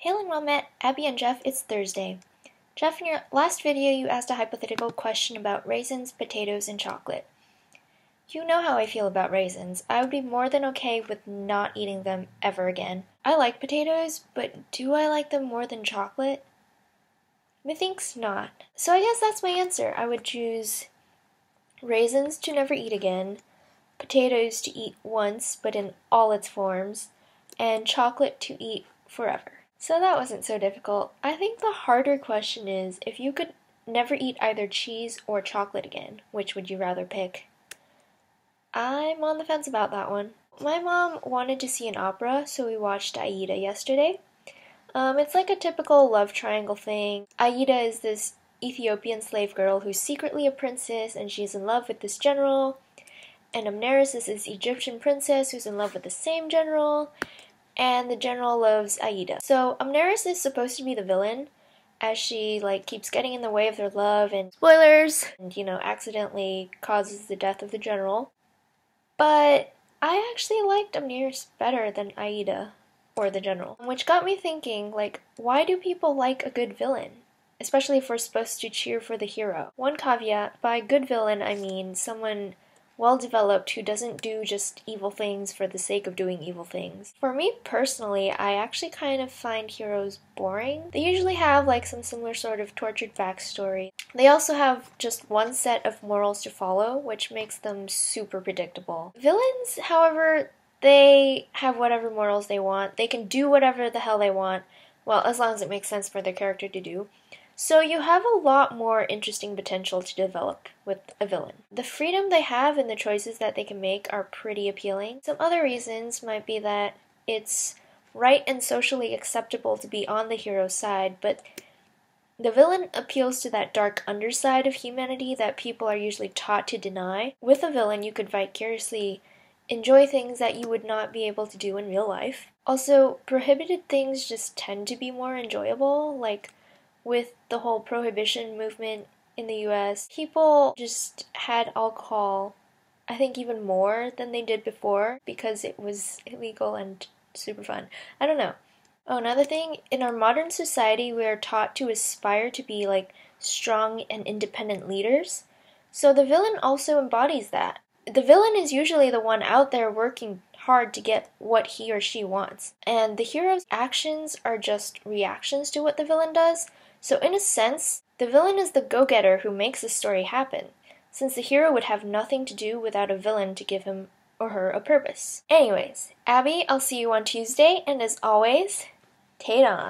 Hail and well met, Abby and Geoff, it's Thursday. Geoff, in your last video you asked a hypothetical question about raisins, potatoes, and chocolate. You know how I feel about raisins. I would be more than okay with not eating them ever again. I like potatoes, but do I like them more than chocolate? Methinks not. So I guess that's my answer. I would choose raisins to never eat again, potatoes to eat once but in all its forms, and chocolate to eat forever. So that wasn't so difficult. I think the harder question is, if you could never eat either cheese or chocolate again, which would you rather pick? I'm on the fence about that one. My mom wanted to see an opera, so we watched Aida yesterday. It's like a typical love triangle thing. Aida is this Ethiopian slave girl who's secretly a princess, and she's in love with this general. And Amneris is this Egyptian princess who's in love with the same general. And the general loves Aida. So Amneris is supposed to be the villain, as she keeps getting in the way of their love and spoilers, and accidentally causes the death of the general. But I actually liked Amneris better than Aida or the general, which got me thinking, why do people like a good villain? Especially if we're supposed to cheer for the hero. One caveat, by good villain I mean someone well-developed who doesn't do just evil things for the sake of doing evil things. For me personally, I actually kind of find heroes boring. They usually have some similar sort of tortured backstory. They also have just one set of morals to follow, which makes them super predictable. Villains, however, they have whatever morals they want. They can do whatever the hell they want, well, as long as it makes sense for their character to do. So you have a lot more interesting potential to develop with a villain. The freedom they have and the choices that they can make are pretty appealing. Some other reasons might be that it's right and socially acceptable to be on the hero's side, but the villain appeals to that dark underside of humanity that people are usually taught to deny. With a villain, you could vicariously enjoy things that you would not be able to do in real life. Also, prohibited things just tend to be more enjoyable, with the whole prohibition movement in the US, people just had alcohol, I think even more than they did before, because it was illegal and super fun. I don't know. Oh, another thing, in our modern society, we are taught to aspire to be strong and independent leaders. So the villain also embodies that. The villain is usually the one out there working hard to get what he or she wants. And the hero's actions are just reactions to what the villain does. So in a sense, the villain is the go-getter who makes the story happen, since the hero would have nothing to do without a villain to give him or her a purpose. Anyways, Abby, I'll see you on Tuesday, and as always, Tate on!